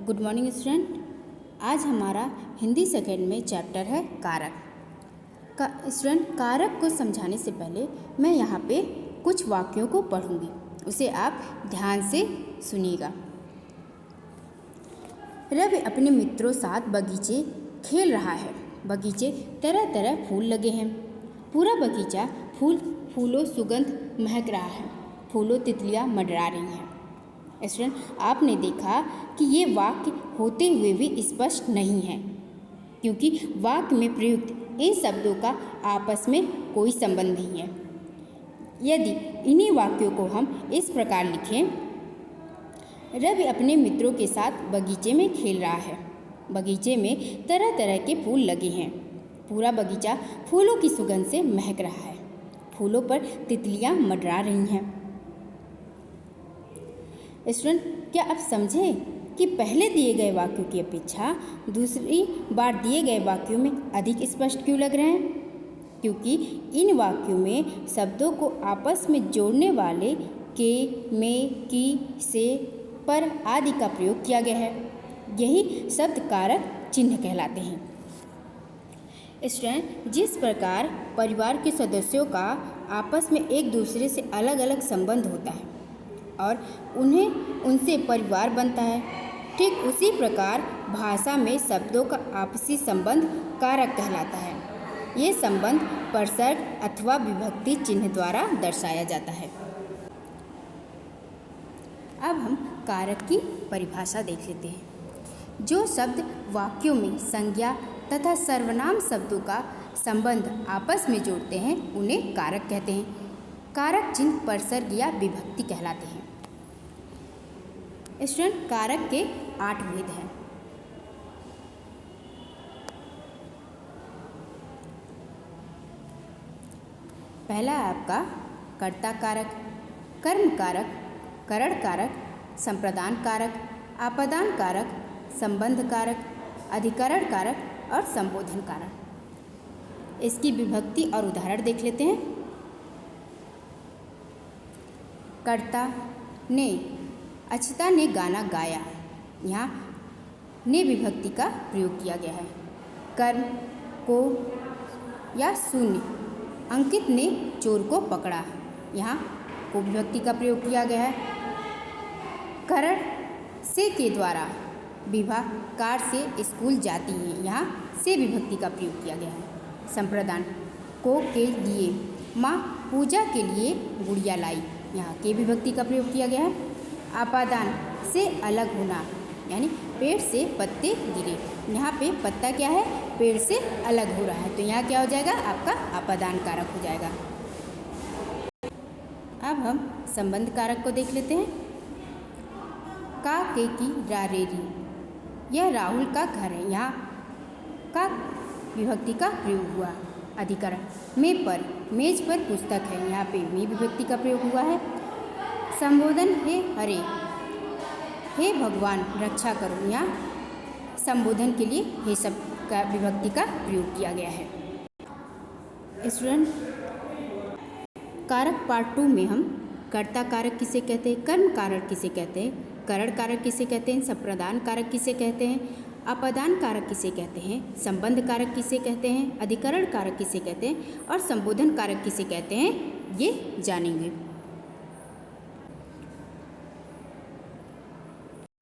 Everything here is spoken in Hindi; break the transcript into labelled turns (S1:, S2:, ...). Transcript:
S1: Good morning student. आज हमारा हिंदी सेकेंड में चैप्टर है कारक का। स्टूडेंट, कारक को समझाने से पहले मैं यहाँ पे कुछ वाक्यों को पढ़ूंगी, उसे आप ध्यान से सुनिएगा। रवि अपने मित्रों साथ बगीचे खेल रहा है। बगीचे तरह तरह फूल लगे हैं। पूरा बगीचा फूलों सुगंध महक रहा है। फूलों तितलियाँ मंडरा रही हैं। स्टूडेंट, आपने देखा कि ये वाक्य होते हुए भी स्पष्ट नहीं है, क्योंकि वाक्य में प्रयुक्त इन शब्दों का आपस में कोई संबंध नहीं है। यदि इन्हीं वाक्यों को हम इस प्रकार लिखें, रवि अपने मित्रों के साथ बगीचे में खेल रहा है। बगीचे में तरह तरह के फूल लगे हैं। पूरा बगीचा फूलों की सुगंध से महक रहा है। फूलों पर तितलियां मंडरा रही हैं। स्टूडेंट, क्या आप समझे कि पहले दिए गए वाक्यों की अपेक्षा दूसरी बार दिए गए वाक्यों में अधिक स्पष्ट क्यों लग रहे हैं? क्योंकि इन वाक्यों में शब्दों को आपस में जोड़ने वाले के, में, की, से, पर आदि का प्रयोग किया गया है। यही शब्द कारक चिन्ह कहलाते हैं। स्टूडेंट, जिस प्रकार परिवार के सदस्यों का आपस में एक दूसरे से अलग अलग संबंध होता है और उनसे परिवार बनता है, ठीक उसी प्रकार भाषा में शब्दों का आपसी संबंध कारक कहलाता है। ये संबंध परसर्ग अथवा विभक्ति चिन्ह द्वारा दर्शाया जाता है। अब हम कारक की परिभाषा देख लेते हैं। जो शब्द वाक्यों में संज्ञा तथा सर्वनाम शब्दों का संबंध आपस में जोड़ते हैं उन्हें कारक कहते हैं। कारक चिन्ह परसर्ग या विभक्ति कहलाते हैं। स्टूडेंट, कारक के 8 भेद हैं। पहला है आपका कर्ता कारक, कर्म कारक, करण कारक, संप्रदान कारक, आपादान कारक, संबंध कारक, अधिकरण कारक और संबोधन कारक। इसकी विभक्ति और उदाहरण देख लेते हैं। कर्ता ने, अक्षिता ने गाना गाया। यहाँ ने विभक्ति का प्रयोग किया गया है। कर्म को या शून्य, अंकित ने चोर को पकड़ा। यहाँ को विभक्ति का प्रयोग किया गया है। करण से के द्वारा विवाह कार से स्कूल जाती हैं। यहाँ से विभक्ति का प्रयोग किया गया है। संप्रदान को के लिए माँ पूजा के लिए गुड़िया लाई। यहाँ के विभक्ति का प्रयोग किया गया है। आपादान से अलग होना, यानी पेड़ से पत्ते गिरे। यहाँ पे पत्ता क्या है, पेड़ से अलग हो रहा है, तो यहाँ क्या हो जाएगा, आपका आपादान कारक हो जाएगा। अब हम संबंध कारक को देख लेते हैं। का, के, की, रा, रे, री, यह राहुल का घर है। यहाँ का विभक्ति का प्रयोग हुआ। अधिकरण में पर, मेज पर पुस्तक है। यहाँ पे में विभक्ति का प्रयोग हुआ है। संबोधन हे हरे, हे भगवान रक्षा करो। यहाँ संबोधन के लिए हे सब का विभक्ति का प्रयोग किया गया है। स्टूडेंट, कारक पार्ट 2 में हम कर्ता कारक किसे कहते हैं, कर्म कारक किसे कहते हैं, करण कारक किसे कहते हैं, संप्रदान कारक किसे कहते हैं, आपादान कारक किसे कहते हैं, संबंध कारक किसे कहते हैं, अधिकरण कारक किसे कहते हैं और संबोधन कारक किसे कहते हैं, ये जानेंगे।